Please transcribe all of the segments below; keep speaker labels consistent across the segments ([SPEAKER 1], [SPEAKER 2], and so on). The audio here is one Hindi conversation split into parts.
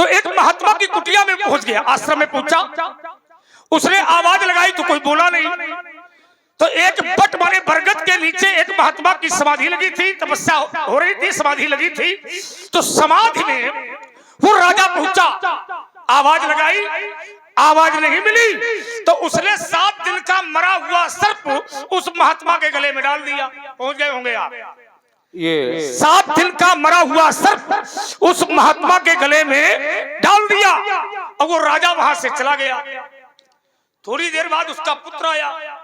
[SPEAKER 1] तो एक महात्मा की कुटिया में पहुंच गया, आश्रम में पहुंचा, उसने आवाज लगाई तो कोई बोला नहीं। तो एक बट माने बरगद के नीचे एक महात्मा की समाधि लगी थी, तपस्या हो रही थी, समाधि लगी थी। तो समाधि में वो राजा पहुंचा, आवाज लगाई, आवाज नहीं मिली। तो उसने 7 दिन का मरा हुआ सर्प उस महात्मा के गले में डाल दिया। पहुंच गए होंगे आप। ये 7 दिन का मरा हुआ सर्प उस महात्मा के गले में डाल दिया और वो राजा वहां से चला गया। थोड़ी देर बाद उसका पुत्र आया।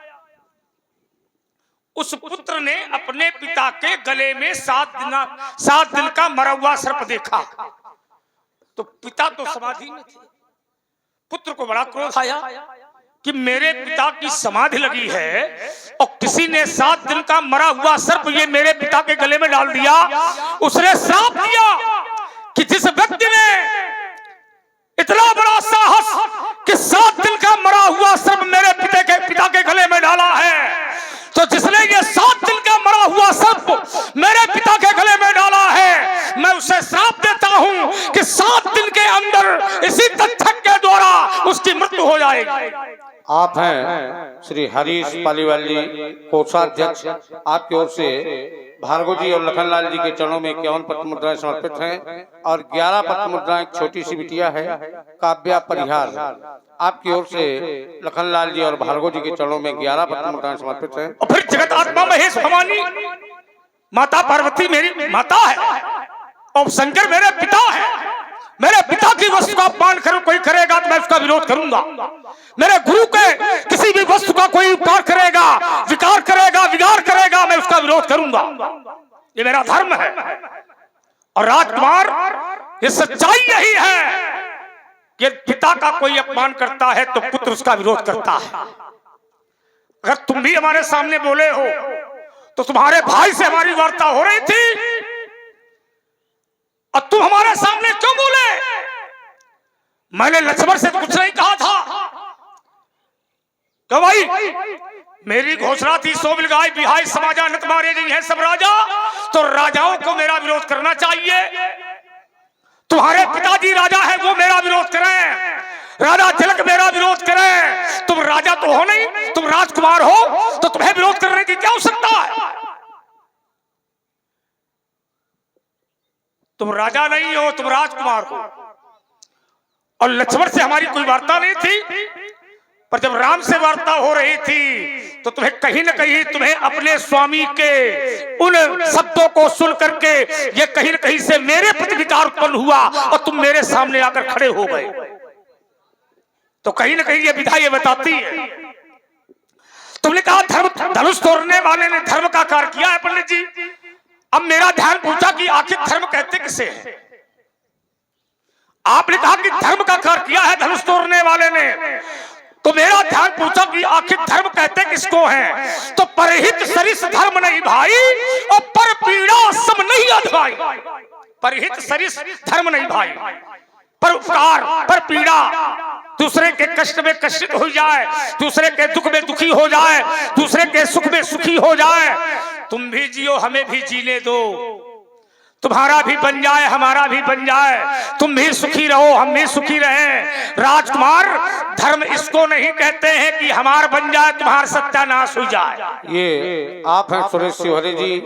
[SPEAKER 1] उस पुत्र ने अपने पिता के गले में 7 दिन का मरा हुआ सर्प देखा। तो पिता तो समाधि में थे। पुत्र को बड़ा क्रोध आया कि मेरे पिता की समाधि लगी है और किसी ने 7 दिन का मरा हुआ सर्प ये मेरे पिता के गले में डाल दिया। उसने श्राप दिया कि जिस व्यक्ति ने इतना बड़ा साहस कि 7 दिन का मरा हुआ सर्प मेरे पिता के गले में डाला है, तो जिसने ये 7 दिन का मरा हुआ सर्प मेरे पिता के गले में डाला है, मैं उसे श्राप देता हूं कि 7 दिन के अंदर इसी तक्षक के द्वारा उसकी मृत्यु हो जाएगी।
[SPEAKER 2] आप हैं श्री हरीश पालीवाल जी, कोषाध्यक्ष। आपकी ओर से भार्गव जी और लखनलाल जी के चरणों में 51 पत्र मुद्राएं समर्पित हैं और 11 पत्र मुद्राएं छोटी सी बिटिया है काव्या परिहार। आपकी ओर से लखनलाल जी और भार्गव जी के चरणों में 11 पत्र मुद्राएं समर्पित हैं।
[SPEAKER 1] और फिर जगत आत्मा महेश भवानी माता पार्वती मेरी माता है और शंकर मेरे पिता है। मेरे पिता की वस्तु का अपमान करूं कोई करेगा तो मैं उसका विरोध करूंगा। मेरे गुरु के किसी भी वस्तु का कोई उपकार करेगा, विकार करेगा, विगार करेगा, मैं उसका विरोध करूंगा। ये मेरा धर्म है। और राजकुमार ये सच्चाई यही है कि पिता का कोई अपमान करता है तो पुत्र उसका विरोध करता है। अगर तुम भी हमारे सामने बोले हो तो तुम्हारे भाई से हमारी वार्ता हो रही थी और तुम हमारे सामने क्यों बोले? मैंने लक्ष्मण से कुछ नहीं कहा था क्यों भाई? मेरी घोषणा थी सो बिल गाय बिहाई समाजा नत मारे गई है सब राजा। तो राजाओं को मेरा विरोध करना चाहिए। तुम्हारे पिताजी राजा है, वो मेरा विरोध करें, राजा तिलक मेरा विरोध करें। तुम राजा तो हो नहीं, तुम राजकुमार हो, तो तुम्हें विरोध करने की क्या आवश्यकता है? तुम राजा नहीं हो, तुम राजकुमार हो। और लक्ष्मण से हमारी कोई वार्ता नहीं थी, पर जब राम से वार्ता हो रही थी तो तुम्हें कहीं न कहीं तुम्हें अपने स्वामी के उन शब्दों को सुन करके ये कहीं न कहीं से मेरे प्रति विकार उत्पन्न हुआ और तुम मेरे सामने आकर खड़े हो गए। तो कहीं न कहीं ये विधा ये बताती है। तुमने कहा धर्म धनुष तोड़ने वाले ने धर्म का कार्य किया है पंडित जी। अब मेरा ध्यान पूछा कि आखिर धर्म कहते किसे हैं? आपने कहा कि धर्म का कार्य किया है धनुष तोड़ने वाले ने, तो मेरा ध्यान पूछा कि आखिर धर्म कहते किसको हैं? तो परहित सरिस धर्म नहीं भाई और पर पीड़ा सम नहीं अधभाई। परहित सरिस धर्म नहीं भाई, पर उपकार, पर पीड़ा, दूसरे के कष्ट में कष्टित हो जाए, दूसरे के दुख में दुखी हो जाए, दूसरे के सुख में सुखी हो जाए। तुम भी जियो, हमें भी जीने दो, तुम्हारा भी बन जाए, हमारा भी बन जाए, तुम भी सुखी रहो, हम भी सुखी रहें। राजकुमार, धर्म इसको नहीं कहते हैं कि हमार बन जाए, तुम्हारा सत्यानाश हो जाए।
[SPEAKER 2] ये आप हैं सुरेश शिवहरे जी,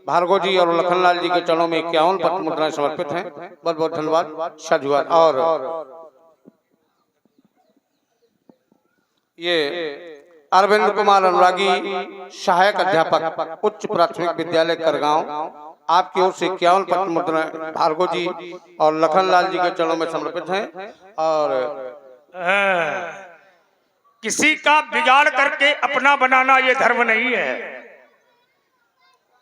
[SPEAKER 2] भार्गव जी और लखनलाल जी के चरणों में 51 पत्र मुद्राएं समर्पित हैं। बहुत बहुत धन्यवाद, साधुवाद। और ये अरविंद कुमार अनुरागी, सहायक अध्यापक, उच्च प्राथमिक विद्यालय करगांव। आपकी ओर से 51 पत्र मुद्राएं भार्गव जी और लखनलाल जी के चरणों में समर्पित हैं। और
[SPEAKER 1] किसी का बिगाड़ करके अपना बनाना ये धर्म नहीं है।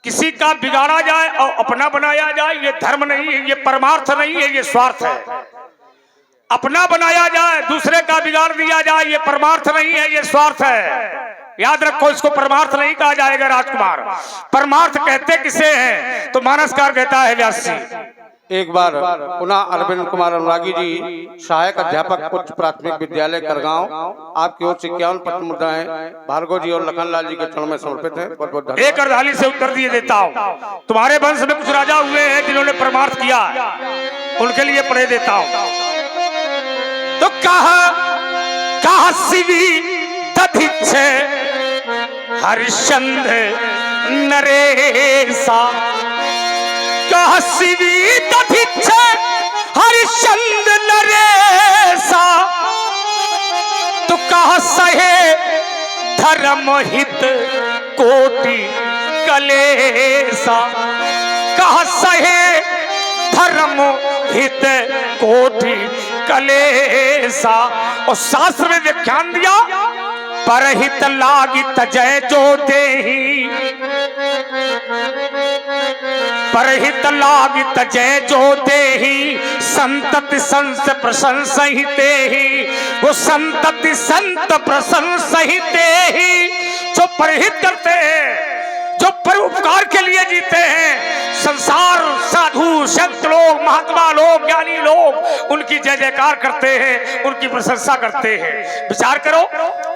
[SPEAKER 1] किसी का बिगाड़ा जाए और अपना बनाया जाए ये धर्म नहीं है, ये परमार्थ नहीं है, ये स्वार्थ है। अपना बनाया जाए, दूसरे का बिगाड़ दिया जाए, ये परमार्थ नहीं है, ये स्वार्थ है। याद रखो, इसको परमार्थ नहीं कहा जाएगा राजकुमार। परमार्थ कहते किसे हैं? तो मानसकार कहता है व्यास जी।
[SPEAKER 2] एक बार पुनः अरविंद कुमार अनुरागी जी, सहायक अध्यापक, उच्च प्राथमिक विद्यालय करगांव। आपकी ओर से 51 पत्र मुद्राएं भार्गव जी और लखनलाल जी के चरणों में समर्पित है। बहुत बहुत
[SPEAKER 1] एक अर्धाली से उत्तर दिए देता हूँ। तुम्हारे वंश में कुछ राजा हुए हैं जिन्होंने परमार्थ किया। उनके लिए पढ़े देता हूं। तो कहा शिवी दधिच्छे हरिश्चंद्र नरेशा, कहा शिवी दधिच्छे हरिश्चंद्र नरेशा, तो कहा सहे धर्म हित कोटि कलेसा, कहा सहे धर्म हित कोटि कलेसा। और शास्त्र में व्याख्यान दिया, परहित लागित जय जो देहि, परहित लागित जय जो देहि, संतति संत प्रशंसहिते ही, वो संतति संत प्रशंसहिते ही। जो परहित करते हैं, जो परोपकार के लिए जीते हैं, संसार साधु संत लोग, महात्मा लोग, ज्ञानी लोग उनकी जय जयकार करते हैं, उनकी प्रशंसा करते हैं। विचार करो,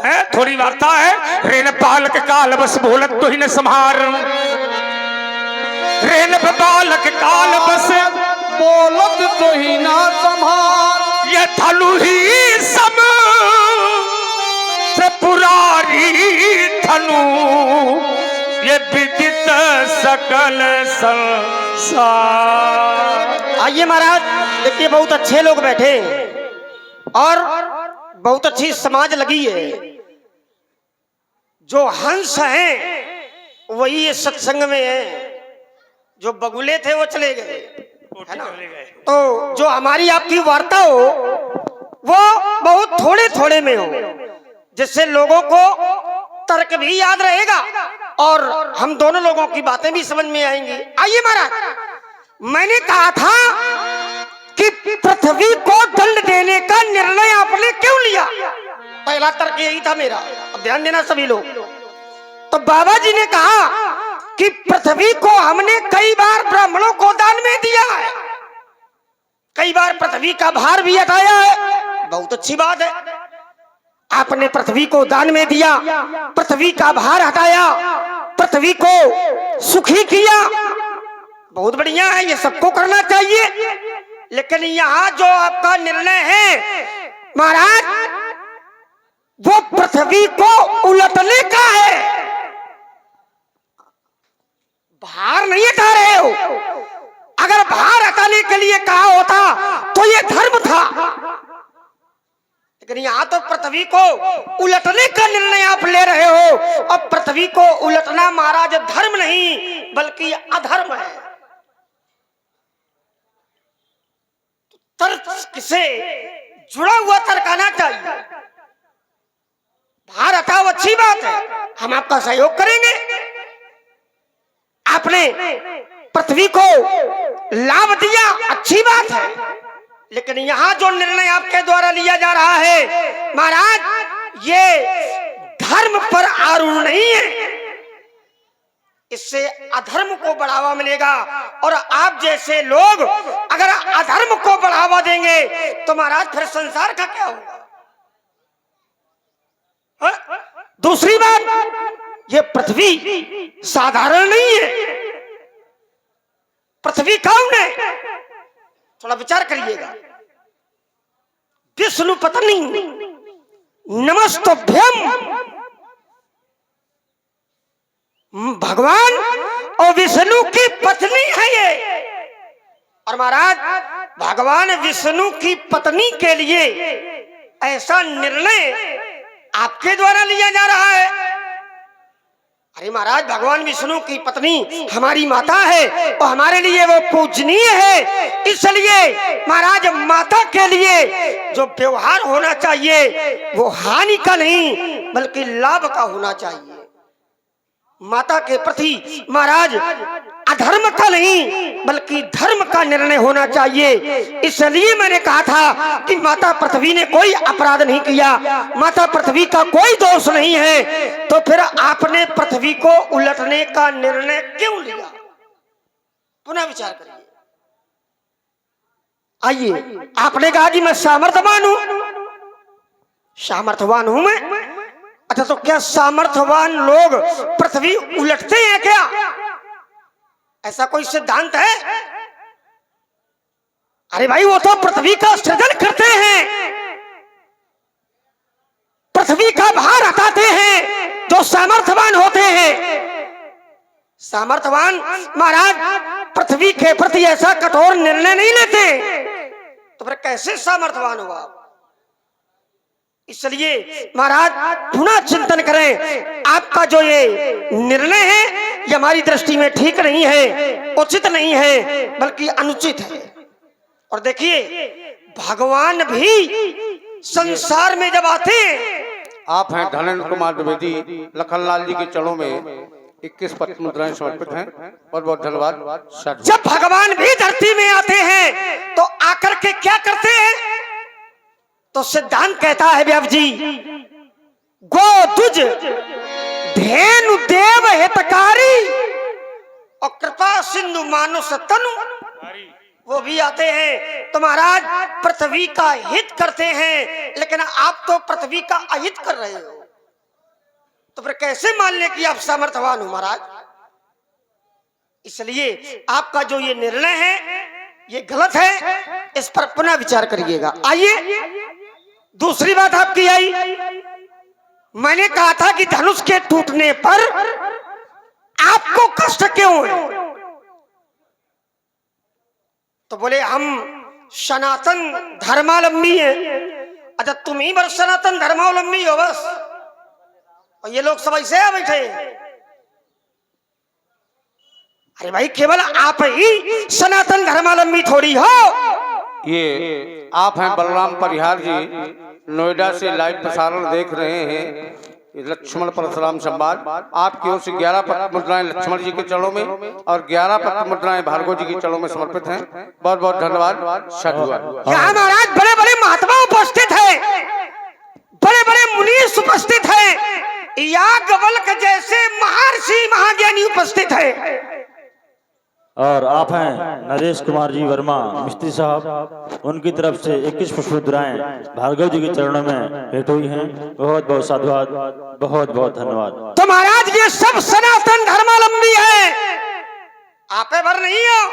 [SPEAKER 1] है थोड़ी वार्ता है, रेन पालक काल बस बोलत तो ही न संहार, रेन बालक काल बस
[SPEAKER 2] बोलत तो ही ना संभार,
[SPEAKER 1] ये थलु ही सम त्रिपुरारी थनु, ये विदित सकल संसार।
[SPEAKER 3] आइए महाराज, देखिए बहुत अच्छे लोग बैठे और बहुत अच्छी समाज लगी है। जो हंस हैं वही ये सत्संग में है, जो बगुले थे वो चले गए, है ना। तो जो हमारी आपकी वार्ता हो वो बहुत थोड़े थोड़े में हो, जिससे लोगों को तर्क भी याद रहेगा और हम दोनों लोगों की बातें भी समझ में आएंगी। आइए महाराज, मैंने कहा था कि पृथ्वी को दंड देने का निर्णय आपने क्यों लिया? पहला तर्क यही था मेरा, अब ध्यान देना सभी लोग। तो बाबा जी ने कहा कि पृथ्वी को हमने कई बार ब्राह्मणों को दान में दिया है, कई बार पृथ्वी का भार भी हटाया है, बहुत अच्छी बात है। आपने पृथ्वी को दान में दिया, पृथ्वी का भार हटाया, पृथ्वी को सुखी किया, बहुत बढ़िया है, ये सबको करना चाहिए। लेकिन यहाँ जो आपका निर्णय है महाराज, वो पृथ्वी को उलटने का है, भार नहीं हटा रहे हो। अगर भार हटाने के लिए कहा होता तो ये धर्म था, लेकिन यहाँ तो पृथ्वी को उलटने का निर्णय आप ले रहे हो। अब पृथ्वी को उलटना महाराज धर्म नहीं बल्कि अधर्म है। तर्क से जुड़ा हुआ तर्क आना चाहिए। भार हटाओ, अच्छी बात है, हम आपका सहयोग करेंगे। आपने पृथ्वी को लाभ दिया, अच्छी बात है, लेकिन यहाँ जो निर्णय आपके द्वारा लिया जा रहा है महाराज, ये धर्म पर आरूढ़ नहीं है। इससे अधर्म को बढ़ावा मिलेगा और आप जैसे लोग अगर अधर्म को बढ़ावा देंगे तो महाराज फिर संसार का क्या होगा? दूसरी बात, ये पृथ्वी साधारण नहीं है। पृथ्वी कौन है? थोड़ा विचार करिएगा। विष्णु पत्नी नमस्तुभ्यम, भगवान और विष्णु की पत्नी है ये। और महाराज भगवान विष्णु की पत्नी के लिए ऐसा निर्णय आपके द्वारा लिया जा रहा है। अरे महाराज, भगवान विष्णु की पत्नी हमारी माता है और हमारे लिए वो पूजनीय है। इसलिए महाराज माता के लिए जो व्यवहार होना चाहिए वो हानि का नहीं बल्कि लाभ का होना चाहिए। माता के प्रति महाराज अधर्म का नहीं बल्कि धर्म का निर्णय होना चाहिए। इसलिए मैंने कहा था कि माता पृथ्वी ने कोई अपराध नहीं किया, माता पृथ्वी का कोई दोष नहीं है, तो फिर आपने पृथ्वी को उलटने का निर्णय क्यों लिया? पुनः विचार करिए। आइए, आपने कहा कि मैं सामर्थ्यवान हूं, सामर्थ्यवान हूं मैं। अच्छा, तो क्या सामर्थ्यवान लोग पृथ्वी उलटते हैं क्या? ऐसा कोई सिद्धांत है? अरे भाई वो तो पृथ्वी का सृजन करते हैं, पृथ्वी का भार हटाते हैं, जो सामर्थ्यवान होते हैं। सामर्थ्यवान महाराज पृथ्वी के प्रति ऐसा कठोर निर्णय नहीं लेते, तो फिर कैसे सामर्थ्यवान हुआ? इसलिए महाराज पुनः चिंतन करें। आपका जो ये निर्णय है ये हमारी दृष्टि में ठीक नहीं है, उचित नहीं है, बल्कि अनुचित है। और देखिए भगवान भी संसार में जब आते हैं,
[SPEAKER 2] आप हैं धनेन्द्र कुमार द्विवेदी, लखनलाल जी के चरणों में 21 पत्र मुद्राएं समर्पित हैं। बहुत बहुत धन्यवाद।
[SPEAKER 3] जब भगवान भी धरती में आते हैं तो आकर के क्या करते हैं? तो सिद्धांत कहता है व्यास जी, गो दुज धेनु देव हितकारी और कृपा सिंधु मानुष तनु, वो भी आते हैं तो महाराज पृथ्वी का हित करते हैं, लेकिन आप तो पृथ्वी का अहित कर रहे हो, तो फिर कैसे मान ले कि आप सामर्थ्यवान हो महाराज? इसलिए आपका जो ये निर्णय है ये गलत है, इस पर पुनः विचार करिएगा। आइए दूसरी बात आपकी आई, मैंने कहा था कि धनुष के टूटने पर आपको कष्ट क्यों है? तो बोले हम सनातन धर्मावलंबी हैं। अच्छा तुम ही बस सनातन धर्मावलंबी हो बस, और ये लोग सब ऐसे है बैठे? अरे भाई केवल आप ही सनातन धर्मावलंबी थोड़ी हो।
[SPEAKER 2] ये आप हैं बलराम परिहार जी, नोएडा से लाइव प्रसारण देख रहे हैं। लक्ष्मण परशुराम संवाद, आपकी ओर से 11 पत्र मुद्राएं लक्ष्मण जी के चरणों में और 11 पत्र मुद्राएं भार्गव जी के चरणों में समर्पित हैं। बहुत बहुत धन्यवाद। साधुवाद।
[SPEAKER 3] यहाँ महाराज बड़े बड़े महात्मा उपस्थित है, बड़े बड़े मुनीष उपस्थित है, याज्ञवल्क्य जैसे महर्षि महाज्ञानी उपस्थित है।
[SPEAKER 4] और आप हैं नरेश कुमार जी वर्मा मिस्त्री साहब, उनकी तरफ से 21 पुष्प मुद्राएं भार्गव जी के चरणों में भेंट हुई हैं। बहुत बहुत साधुवाद, बहुत बहुत धन्यवाद।
[SPEAKER 3] तो महाराज ये सब सनातन धर्मावलंबी है, आपे भर नहीं हो।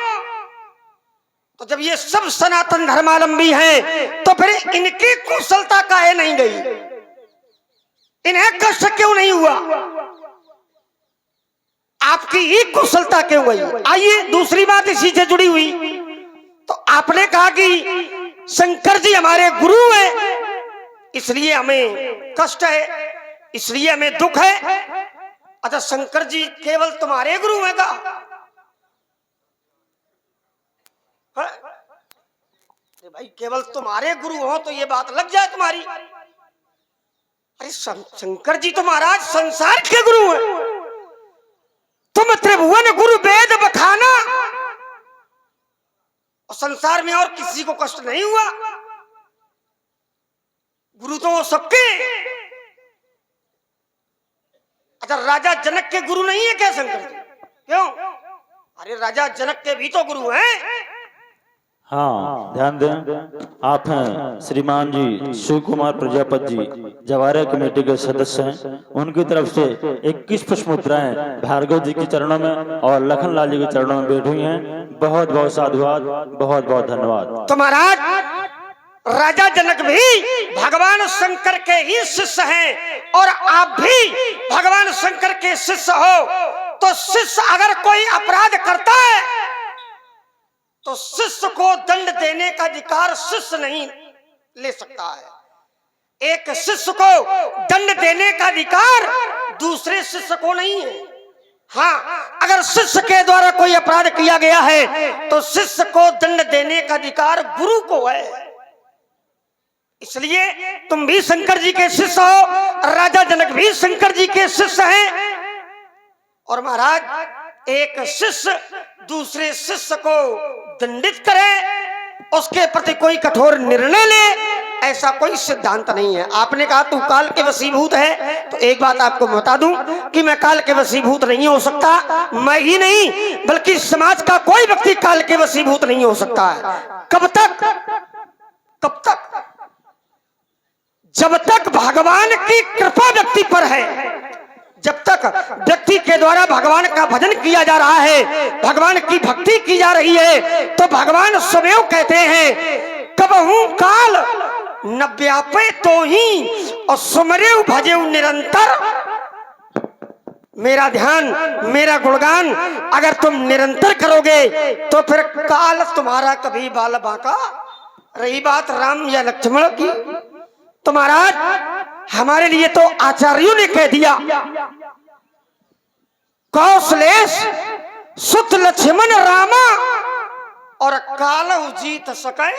[SPEAKER 3] तो जब ये सब सनातन धर्मावलंबी हैं तो फिर इनकी कुशलता काहे नहीं गई? इन्हें कष्ट क्यों नहीं हुआ? आपकी ही कुशलता क्यों गई? आइए दूसरी बात इसी से जुड़ी हुई, तो आपने कहा कि शंकर जी हमारे गुरु हैं, इसलिए हमें कष्ट है, इसलिए हमें दुख है। अच्छा शंकर जी केवल तुम्हारे गुरु हैं का? भाई केवल तुम्हारे गुरु हो तो ये बात लग जाए तुम्हारी। अरे शंकर जी तो महाराज संसार के गुरु हैं। तुम त्रिभुवन गुरु वेद बखाना, और संसार में और किसी को कष्ट नहीं हुआ। गुरु तो वो सबके। अच्छा राजा जनक के गुरु नहीं है क्या शंकर जी? क्यों? अरे राजा जनक के भी तो गुरु हैं।
[SPEAKER 4] हाँ ध्यान दें, आप हैं श्रीमान जी शिव कुमार प्रजापति जी, जवारा कमेटी के सदस्य हैं। उनकी तरफ से 21 पुष्प मुद्राएं भार्गव जी के चरणों में और लखनलाल जी के चरणों में बैठ हुई हैं। बहुत बहुत साधुवाद, बहुत बहुत धन्यवाद।
[SPEAKER 3] तो महाराज राजा जनक भी भगवान शंकर के ही शिष्य हैं और आप भी भगवान शंकर के शिष्य हो। तो शिष्य अगर कोई अपराध करता है तो शिष्य को दंड देने का अधिकार शिष्य नहीं ले सकता है। एक शिष्य को दंड देने का अधिकार दूसरे शिष्य को नहीं है। हाँ अगर शिष्य के द्वारा कोई अपराध किया गया है तो शिष्य को दंड देने का अधिकार गुरु को है। इसलिए तुम भी शंकर जी के शिष्य हो, राजा जनक भी शंकर जी के शिष्य हैं। और महाराज एक शिष्य दूसरे शिष्य को दंडित करे, उसके प्रति कोई कठोर निर्णय ले, ऐसा कोई सिद्धांत नहीं है। आपने कहा तू काल के वशीभूत है, तो एक बात आपको बता दूं कि मैं काल के वशीभूत नहीं हो सकता। मैं ही नहीं बल्कि समाज का कोई व्यक्ति काल के वशीभूत नहीं हो सकता है। कब तक? जब तक भगवान की कृपा व्यक्ति पर है, जब तक व्यक्ति के द्वारा भगवान का भजन किया जा रहा है, भगवान की भक्ति की जा रही है, तो भगवान स्वयं कहते हैं कबहू काल न व्यापे तो ही और सुमरेउ भजेउ निरंतर। मेरा ध्यान, मेरा गुणगान अगर तुम निरंतर करोगे तो फिर काल तुम्हारा कभी बाल बांका। रही बात राम या लक्ष्मण की, तो महाराज हमारे लिए तो आचार्यों ने कह दिया कौशलेश सुत लक्ष्मण रामा और काल जीत सके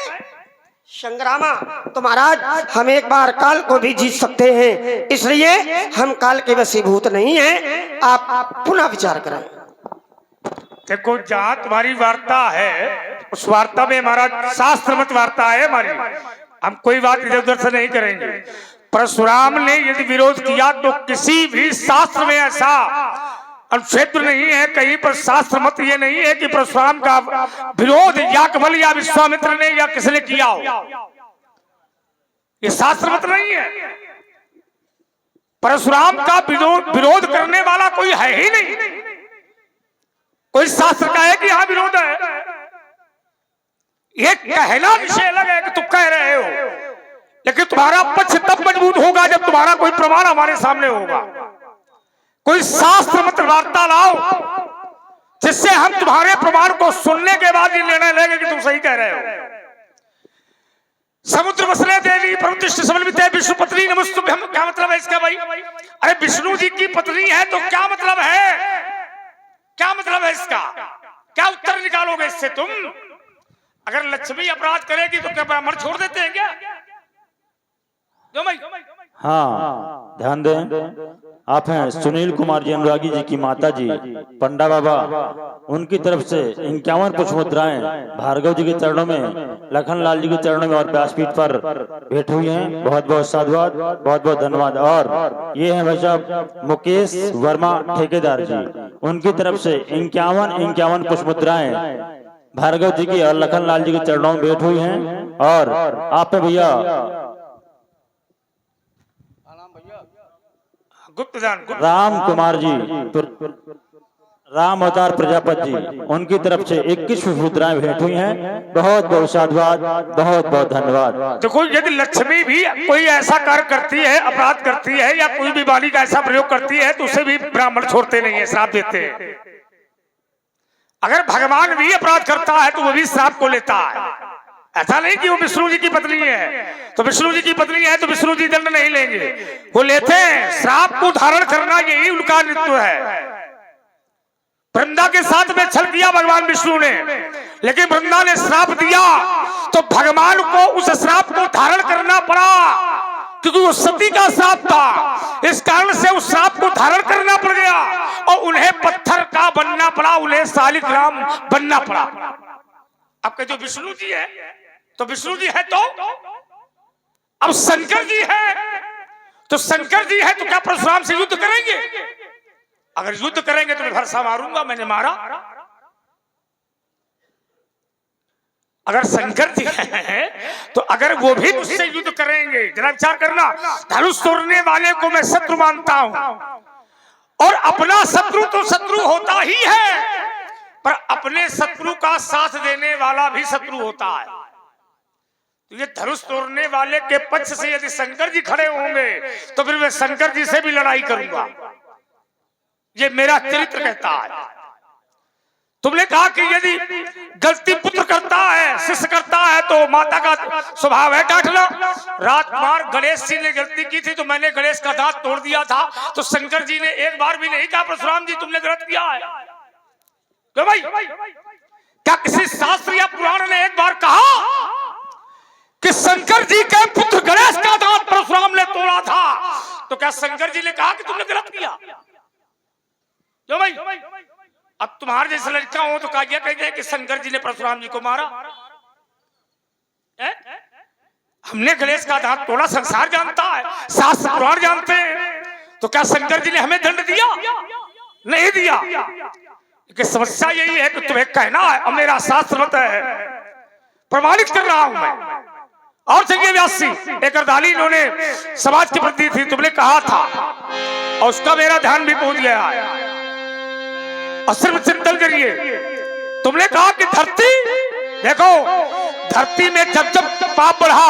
[SPEAKER 3] संग्रामा। तो महाराज हम एक बार काल को भी जीत सकते हैं, इसलिए हम काल के वशीभूत नहीं हैं। आप पुनः विचार करें।
[SPEAKER 1] देखो जहां तुम्हारी वार्ता है उस वार्ता में हमारा शास्त्र मत वार्ता है हमारी, हम कोई बात इधर उधर से नहीं करेंगे। परशुराम ने यदि विरोध किया तो किसी भी शास्त्र में ऐसा अनुच्छेद नहीं है, कहीं पर शास्त्र मत ये नहीं है कि परशुराम का विरोध याज्ञवल्क्य या विश्वामित्र ने या किसने किया हो, ये शास्त्र मत नहीं है। परशुराम का विरोध करने वाला कोई है ही नहीं, कोई शास्त्र का है कि यहां विरोध है। ये कहना विषय अलग है कि तुम कह रहे हो, लेकिन तुम्हारा पक्ष तब मजबूत होगा जब तुम्हारा कोई प्रमाण हमारे सामने होगा। कोई शास्त्र मत वार्ता लाओ जिससे हम तुम्हारे प्रमाण को सुनने के बाद ये निर्णय लेंगे कि तुम सही कह रहे हो। समुद्र वसले देवी प्रवृत्तिष्ठ समन्विते विष्णु पत्नी नमस्तुभ्यम, क्या मतलब है इसका भाई? अरे विष्णु जी की पत्नी है तो क्या मतलब है, क्या मतलब है इसका? क्या उत्तर निकालोगे इससे तुम? अगर लक्ष्मी अपराध करेगी तो क्या ब्राह्मण छोड़ देते हैं क्या? जो भाई
[SPEAKER 4] हाँ ध्यान दें, आप हैं सुनील कुमार जी अनुरागी जी की माता जी पंडा बाबा, उनकी तरफ से 51 पुष्प मुद्राएं भार्गव जी के चरणों में, लखनलाल जी के चरणों में और व्यासपीठ पर भेंट हुई हैं। बहुत बहुत साधुवाद, बहुत बहुत धन्यवाद। और ये है भाई साहब मुकेश वर्मा ठेकेदार जी, उनकी तरफ से 51 पुष्प मुद्राएं भार्गव जी की और लखनलाल जी के चरणों में भेंट हुई हैं। और आप भैया
[SPEAKER 1] गुप्तदान
[SPEAKER 4] राम कुमार जी, राम अवतार प्रजापति जी, उनकी तरफ से 21 मुद्राएं भेंट हुई हैं। बहुत बहुत साधुवाद, बहुत बहुत धन्यवाद।
[SPEAKER 1] देखो यदि लक्ष्मी भी कोई ऐसा कार्य करती है, अपराध करती है, या कोई भी बाली का ऐसा प्रयोग करती है तो उसे भी ब्राह्मण छोड़ते नहीं है, श्राप देते हैं। अगर भगवान भी अपराध करता है तो वो भी श्राप को लेता है। ऐसा नहीं कि वो विष्णु जी की पत्नी है तो विष्णु जी की पत्नी है तो विष्णु जी दंड नहीं लेंगे, वो लेते हैं। श्राप को धारण करना यही उनका नृत्य है। वृंदा के साथ में छल किया भगवान विष्णु ने, लेकिन वृंदा ने श्राप दिया तो भगवान को उस श्राप को धारण करना पड़ा, क्योंकि वो सती का श्राप था। इस कारण से उस श्राप को धारण करना पड़ गया और उन्हें पत्थर का बनना पड़ा, उन्हें शालिग्राम बनना पड़ा। आपके जो विष्णु जी है तो विष्णु जी है तो अब शंकर जी है, तो शंकर जी है तो क्या परशुराम से युद्ध करेंगे? अगर युद्ध करेंगे तो मैं भरसा मारूंगा, मैंने मारा। अगर शंकर जी है तो अगर वो भी मुझसे युद्ध करेंगे, जरा विचार करना, धनुष तोड़ने वाले को मैं शत्रु मानता हूं, और अपना शत्रु तो शत्रु होता ही है, पर अपने शत्रु का साथ देने वाला भी शत्रु होता है। तो ये धनुष तोड़ने वाले के पक्ष से यदि शंकर जी खड़े होंगे तो फिर मैं शंकर जी से भी लड़ाई करूंगा, ये मेरा चरित्र कहता है। तुमने कहा कि यदि गलती पुत्र करता है, शिष्य करता है, तो माता का स्वभाव है डांटना। राजकुमार गणेश जी ने गलती की थी तो मैंने गणेश का दांत तोड़ दिया था, तो शंकर जी ने एक बार भी नहीं कहा परशुराम जी तुमने गलत किया है। क्यों भाई? क्या किसी शास्त्र या पुराण ने एक बार कहा कि शंकर जी के पुत्र गणेश का दांत परशुराम ने तोड़ा था? तो क्या शंकर जी ने कहा कि तुमने गलत किया? क्यों भाई? अब तुम्हारे जैसे लड़का हो तो क्या कहते हैं कि शंकर जी ने परशुराम जी को मारा? हमने गणेश का दांत तोड़ा, संसार जानता है, शास्त्र पुराण जानते हैं, तो क्या शंकर जी ने हमें दंड दिया? नहीं दिया। कि समस्या यही है कि तुम्हें कहना है, अब मेरा शास्त्र मत है, प्रमाणित कर रहा हूं मैं, और चलिए व्यास जी, एक अर्दाली इन्होंने समाज के प्रति थी, तुमने कहा था और उसका मेरा ध्यान भी पहुंच गया है। और सिर्फ चिंतन करिए, तुमने कहा कि धरती देखो, धरती में जब जब पाप बढ़ा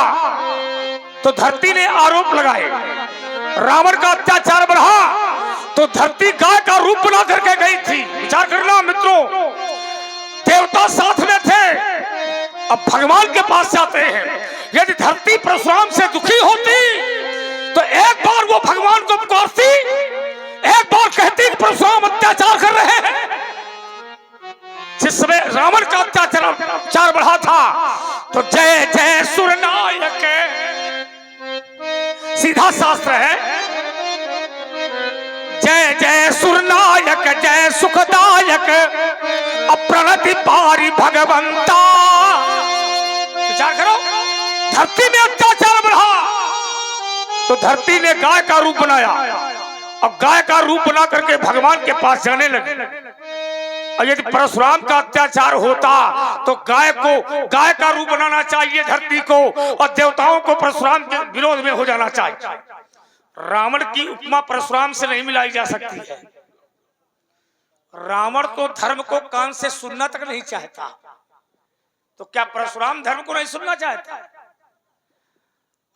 [SPEAKER 1] तो धरती ने आरोप लगाए, रावण का अत्याचार बढ़ा तो धरती गाय का रूप बना करके गई थी। विचार करना मित्रों, देवता साथ में थे, अब भगवान के पास जाते हैं। यदि धरती परशुराम से दुखी होती तो एक बार वो भगवान को पुकारती, एक बार कहती कि परशुराम अत्याचार कर रहे हैं। जिस समय रावण का अत्याचार बढ़ा था तो जय जय सुरनायक, सीधा शास्त्र है, जय जय सुरनायक जय सुखदायक अप्रणति पारी भगवंता। विचार करो, धरती में अत्याचार बढ़ा तो धरती ने गाय का रूप बनाया, अब गाय का रूप बना करके भगवान के पास जाने लगे। और यदि परशुराम का अत्याचार होता तो गाय का रूप बनाना चाहिए धरती को, और देवताओं को परशुराम के विरोध में हो जाना चाहिए। रावण की उपमा परशुराम से नहीं मिलाई जा सकती है। रावण तो धर्म को कान से सुनना तक नहीं चाहता, तो क्या परशुराम धर्म को नहीं सुनना चाहता?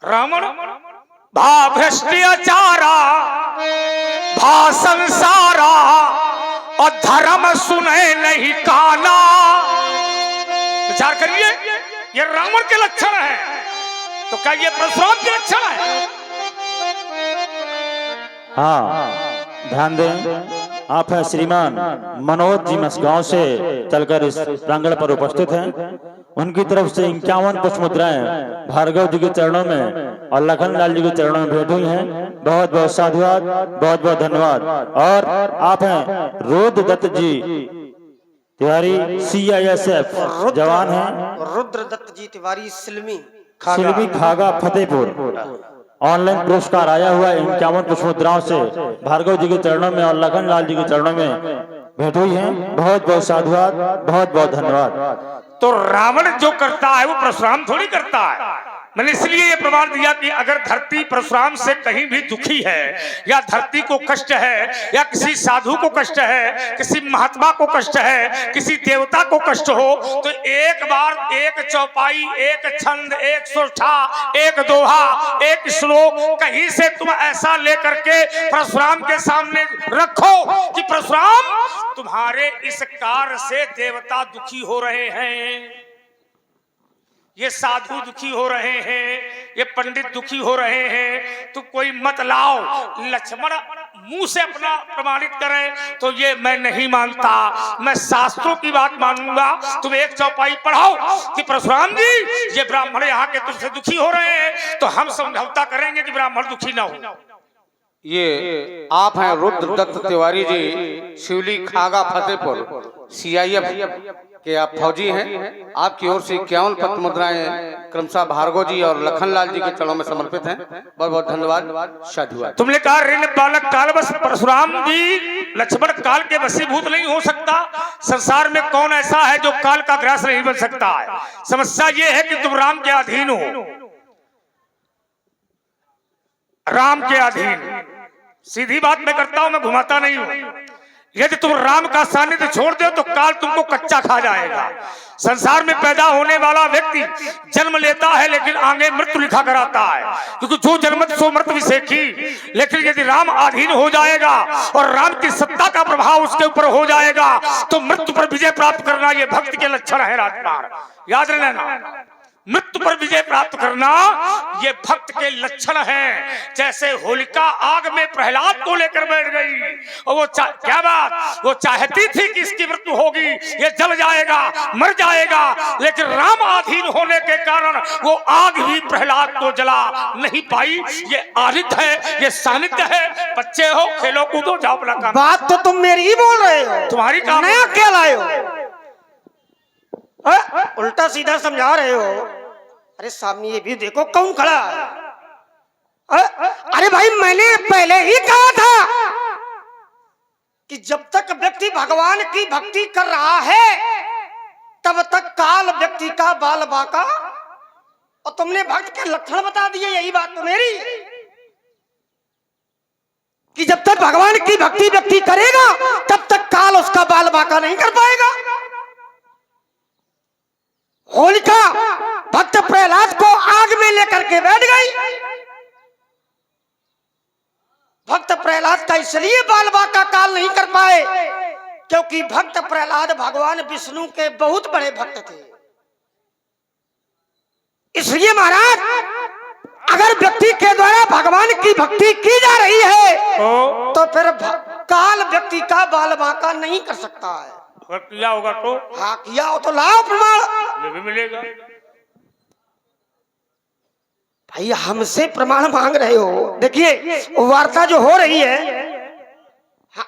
[SPEAKER 1] रावण भा भ्रष्टाचारा भा संसारा और धर्म सुने नहीं काना। विचार करिए, ये रावण के लक्षण है, तो क्या ये परशुराम के लक्षण है?
[SPEAKER 4] हाँ, ध्यान दें, आप हैं श्रीमान मनोज जी मसगांव से चलकर इस प्रांगण पर उपस्थित हैं। उनकी तरफ से 51 पुष्प मुद्राएं भार्गव जी के चरणों में और लखनलाल जी के चरणों में भेंट हुई हैं। बहुत बहुत साधुवाद, बहुत बहुत धन्यवाद। और आप हैं रुद्रदत्त जी तिवारी, CISF जवान हैं।
[SPEAKER 3] रुद्रदत्त जी तिवारी सिलमी
[SPEAKER 4] खागा फतेहपुर। ऑनलाइन पुरस्कार आया हुआ 51 पुष्प मुद्राओं से भार्गव जी के चरणों में और लखनलाल जी के चरणों में भेंट हुई है। बहुत बहुत साधुवाद, बहुत बहुत धन्यवाद।
[SPEAKER 1] तो रावण जो करता है वो परशुराम थोड़ी करता है। मैंने इसलिए ये प्रमाण दिया कि अगर धरती परशुराम से कहीं भी दुखी है, या धरती को कष्ट है, या किसी साधु को कष्ट है, किसी महात्मा को कष्ट है, किसी देवता को कष्ट हो, तो एक बार एक चौपाई, एक छंद, एक सोठा, एक दोहा, एक श्लोक कहीं से तुम ऐसा लेकर के परशुराम के सामने रखो कि परशुराम तुम्हारे इस कार्य से देवता दुखी हो रहे हैं, ये साधु दुखी हो रहे हैं, ये पंडित दुखी हो रहे हैं, तो कोई मत लाओ। लक्ष्मण मुंह से अपना प्रमाणित करे तो ये मैं नहीं मानता, मैं शास्त्रों की बात मानूंगा। तुम एक चौपाई पढ़ाओ कि परशुराम जी ये ब्राह्मण यहाँ के तुमसे दुखी हो रहे हैं, तो हम समझौता करेंगे कि ब्राह्मण दुखी ना हो।
[SPEAKER 2] ये आप हैं रुद्रदत्त तिवारी जी, शिवली खागा फतेहपुर, CIF के आप फौजी हैं। आपकी ओर से 51 पत्र मुद्राएं क्रमशः भार्गव जी और लखनलाल जी के चरणों में समर्पित हैं। बहुत बहुत धन्यवाद, साधुवाद।
[SPEAKER 1] तुमने कहा ऋण बालक काल बस, परशुराम जी लक्ष्मण काल के वशीभूत नहीं हो सकता। संसार में कौन ऐसा है जो काल का ग्रास नहीं बन सकता है? समस्या ये है कि तुम राम के अधीन हो, राम के अधीन। सीधी बात मैं करता हूं, मैं घुमाता नहीं हूं। यदि तुम राम का सानिध्य छोड़ दो तो काल तुमको कच्चा खा जाएगा। संसार में पैदा होने वाला व्यक्ति जन्म लेता है लेकिन आगे मृत्यु लिखा कर आता है, क्योंकि जो जन्मत सो मृत्यु विषेखी। लेकिन यदि राम अधीन हो जाएगा और राम की सत्ता का प्रभाव उसके ऊपर हो जाएगा तो मृत्यु पर विजय प्राप्त करना ये भक्त के लक्षण है। राजकुमार याद रखना, मृत्यु पर विजय प्राप्त करना ये भक्त के लक्षण हैं। जैसे होलिका आग में प्रहलाद को लेकर बैठ गई और वो क्या बात, वो चाहती थी कि इसकी मृत्यु होगी, ये जल जाएगा, मर जाएगा, लेकिन राम अधीन होने के कारण वो आग भी प्रहलाद को जला नहीं पाई। ये आदित्य है, ये सानिध्य है। बच्चे हो, खेलो कूदो, जाओ अपना काम।
[SPEAKER 3] बात तो तुम मेरी ही बोल रहे हो,
[SPEAKER 1] तुम्हारी काम
[SPEAKER 3] नया क्या लाए हो? उल्टा सीधा समझा रहे हो। अरे सामने ये भी देखो कौन खड़ा है। अरे भाई मैंने पहले ही कहा था कि जब तक व्यक्ति भगवान की भक्ति कर रहा है तब तक काल व्यक्ति का बाल बाका तुमने भक्त के लक्षण बता दिए, यही बात तो मेरी कि जब तक भगवान की भक्ति व्यक्ति करेगा तब तक काल उसका बाल बांका नहीं कर पाएगा। होलिका भक्त प्रहलाद को आग में लेकर के बैठ गई। भक्त प्रहलाद का इसलिए बाल बांका काल नहीं कर पाए क्योंकि भक्त प्रहलाद भगवान विष्णु के बहुत बड़े भक्त थे। इसलिए महाराज अगर व्यक्ति के द्वारा भगवान की भक्ति की जा रही है तो फिर काल व्यक्ति का बाल बांका नहीं कर सकता है।
[SPEAKER 1] अगर किया होगा तो
[SPEAKER 3] हाँ किया हो तो लाओ प्रमाण,
[SPEAKER 1] ये भी मिलेगा।
[SPEAKER 3] भाई हमसे प्रमाण मांग रहे हो। देखिए वार्ता जो हो रही है, हाँ,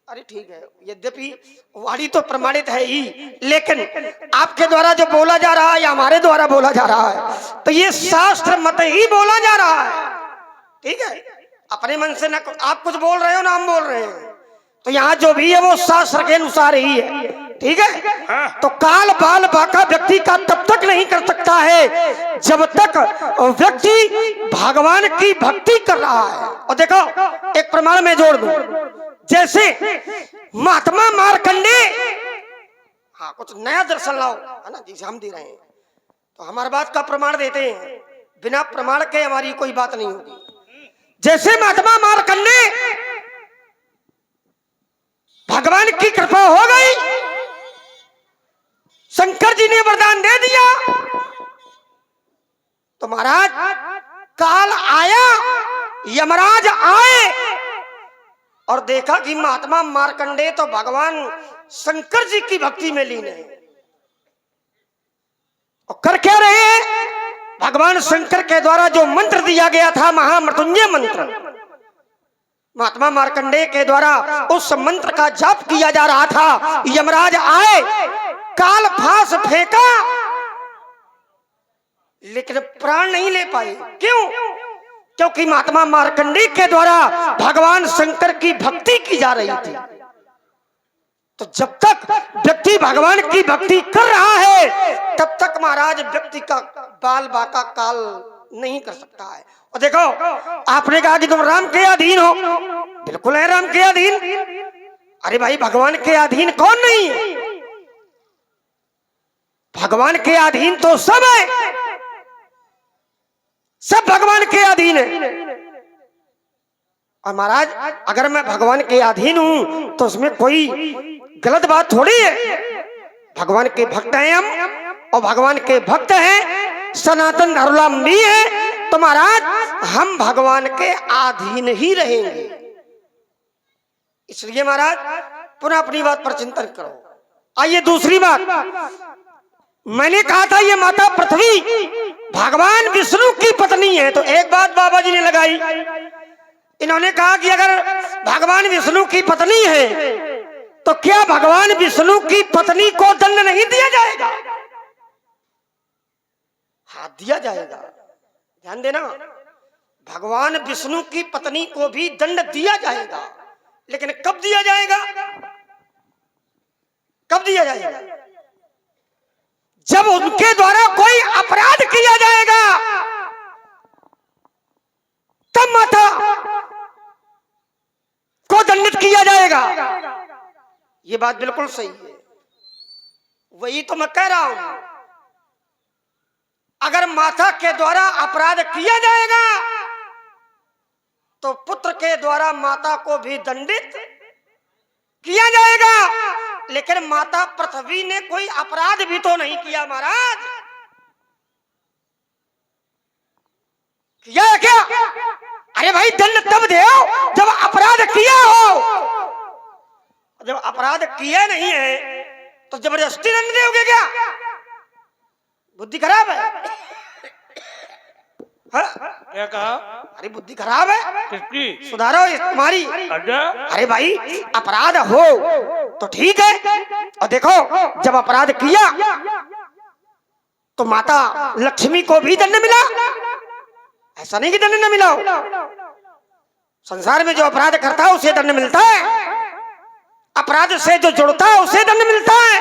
[SPEAKER 3] अरे ठीक है, यद्यपि वाणी तो प्रमाणित है ही, लेकिन आपके द्वारा जो बोला जा रहा है या हमारे द्वारा बोला जा रहा है तो ये शास्त्र मत ही बोला जा रहा है। ठीक है, अपने मन से ना आप कुछ बोल रहे हो ना हम बोल रहे हैं, तो यहाँ जो भी है वो शास्त्र के अनुसार ही है। ठीक है, तो काल बाल बांका व्यक्ति का तब तक नहीं कर सकता है जब तक व्यक्ति भगवान की भक्ति कर रहा है। और देखो एक प्रमाण में जोड़ दूं, जैसे महात्मा मार्कंडे, हाँ कुछ नया दर्शन लाओ है ना, जिसे हम दे रहे हैं तो हमारी बात का प्रमाण देते हैं, बिना प्रमाण के हमारी कोई बात नहीं होगी। जैसे महात्मा मार्कंडे भगवान की कृपा हो गई, शंकर जी ने वरदान दे दिया, तो महाराज काल आया, यमराज आए और देखा कि महात्मा मार्कंडे तो भगवान शंकर जी की भक्ति में लीन है। और कर क्या रहे हैं? भगवान शंकर के द्वारा जो मंत्र दिया गया था, महामृत्युंजय मंत्र, महात्मा मार्कंडे के द्वारा उस मंत्र का जाप किया जा रहा था। यमराज आए, काल फांस फेंका, लेकिन प्राण नहीं ले पाए। क्यों? क्योंकि महात्मा मार्कंडे के द्वारा भगवान शंकर की भक्ति की जा रही थी। तो जब तक व्यक्ति भगवान की भक्ति कर रहा है तब तक महाराज व्यक्ति का बाल बांका काल नहीं कर सकता है। और देखो आपने कहा कि तुम राम के अधीन हो, बिल्कुल है राम के अधीन। अरे भाई भगवान के अधीन कौन नहीं है? भगवान के अधीन तो सब है, सब भगवान के अधीन है। और महाराज अगर मैं भगवान के अधीन हूं तो उसमें कोई गलत बात थोड़ी है। भगवान के भक्त हैं हम, और भगवान के भक्त हैं, सनातन धर्मावलंबी है, तो महाराज हम भगवान के अधीन ही रहेंगे। इसलिए महाराज पुनः अपनी बात पर चिंतन करो। आइए दूसरी बात, मैंने कहा था ये माता पृथ्वी भगवान विष्णु की पत्नी है, तो एक बात बाबा जी ने लगाई, इन्होंने कहा कि अगर भगवान विष्णु की पत्नी है तो क्या भगवान विष्णु की पत्नी को दंड नहीं दिया जाएगा? हाँ दिया जाएगा, ध्यान देना, भगवान विष्णु की पत्नी को भी दंड दिया जाएगा। लेकिन कब दिया जाएगा? कब दिया जाएगा? जब उनके द्वारा कोई अपराध किया जाएगा तब माता को दंडित किया जाएगा। ये बात बिल्कुल सही है, वही तो मैं कह रहा हूं। अगर माता के द्वारा अपराध किया जाएगा तो पुत्र के द्वारा माता को भी दंडित किया जाएगा। लेकिन माता पृथ्वी ने कोई अपराध भी तो नहीं किया महाराज, किया है क्या? अरे भाई दंड तब दो जब अपराध किया हो, जब अपराध किया नहीं है तो जबरदस्ती दंड दोगे क्या? बुद्धि खराब है।
[SPEAKER 1] क्या कहा?
[SPEAKER 3] अरे बुद्धि खराब है,
[SPEAKER 1] किसकी?
[SPEAKER 3] सुधारो तुम्हारी।
[SPEAKER 1] अच्छा,
[SPEAKER 3] अरे भाई अपराध हो तो ठीक है, और देखो जब अपराध किया तो माता लक्ष्मी को भी दंड मिला, ऐसा नहीं कि दंड न मिला हो। संसार में जो अपराध करता है उसे दंड मिलता है, अपराध से जो जुड़ता है उसे दंड मिलता है।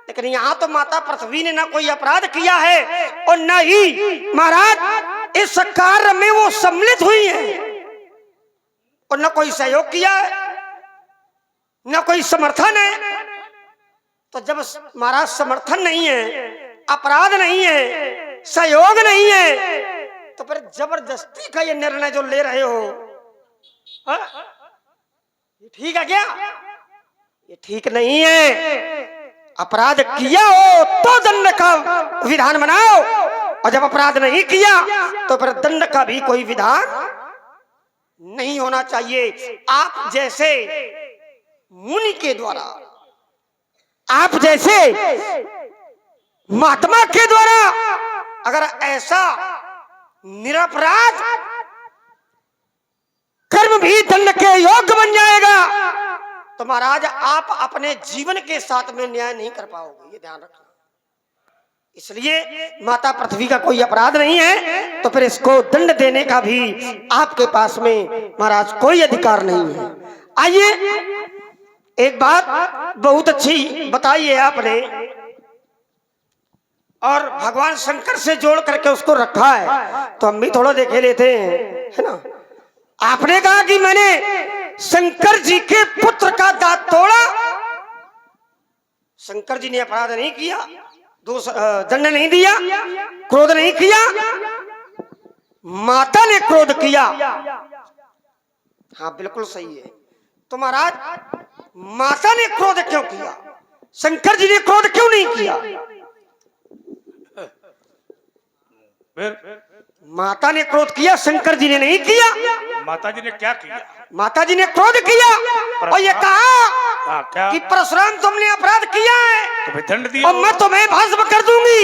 [SPEAKER 3] लेकिन यहाँ तो माता पृथ्वी ने ना कोई अपराध किया है और न ही महाराज इस कार्य में वो सम्मिलित हुई है और न कोई सहयोग किया है, न कोई समर्थन है। तो जब महाराज समर्थन नहीं है, अपराध नहीं है, सहयोग नहीं है, तो फिर जबरदस्ती का ये निर्णय जो ले रहे हो, हाँ? ये ठीक है क्या? ये ठीक नहीं है। अपराध किया हो तो दंड का विधान बनाओ, और जब अपराध नहीं किया तो फिर दंड का भी कोई विधान नहीं होना चाहिए। आप जैसे मुनि के द्वारा, आप जैसे महात्मा के द्वारा अगर ऐसा निरपराध कर्म भी दंड के योग्य बन जाएगा तो महाराज आप अपने जीवन के साथ में न्याय नहीं कर पाओगे, ये ध्यान रखना। इसलिए माता पृथ्वी का कोई अपराध नहीं है तो फिर इसको दंड देने का भी आपके पास में महाराज कोई अधिकार नहीं है। आइए, एक बात बहुत अच्छी बताई है आपने और भगवान शंकर से जोड़ करके उसको रखा है, तो हम भी थोड़ा देखे लेते हैं, है ना। आपने कहा कि मैंने शंकर जी के पुत्र का दांत तोड़ा। शंकर जी ने अपराध नहीं किया, दंड नहीं दिया, क्रोध नहीं किया, माता ने क्रोध किया। हाँ बिल्कुल सही है। तो महाराज माता ने क्रोध क्यों किया, शंकर जी ने क्रोध क्यों नहीं किया? माता ने क्रोध किया, शंकर जी ने नहीं किया।
[SPEAKER 1] माता जी ने क्या किया?
[SPEAKER 3] माता जी ने क्रोध किया और ये कहा
[SPEAKER 1] क्या?
[SPEAKER 3] कि परशुराम तुमने अपराध किया है,
[SPEAKER 1] तुम्हें दंड दिया
[SPEAKER 3] और मैं तुम्हें भस्म कर दूंगी।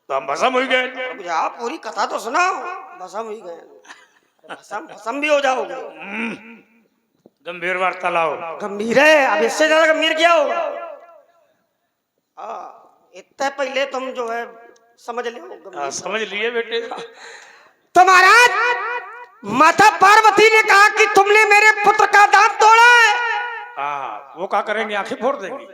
[SPEAKER 1] तो हम भस्म हो गए।
[SPEAKER 3] मुझे आप पूरी कथा तो सुनाओ। भस्म हो गए, भस्म भी हो जाओगे।
[SPEAKER 1] गंभीर वार्ता लाओ। गंभीर
[SPEAKER 3] है, अब इससे ज्यादा गंभीर क्या होगा? इतने पहले तुम जो है समझ ले।
[SPEAKER 1] समझ लिए बेटे।
[SPEAKER 3] तो महाराज माता पार्वती ने कहा कि तुमने मेरे पुत्र का दांत तोड़ा है।
[SPEAKER 1] वो क्या करेंगे? आंखें फोड़ देंगे।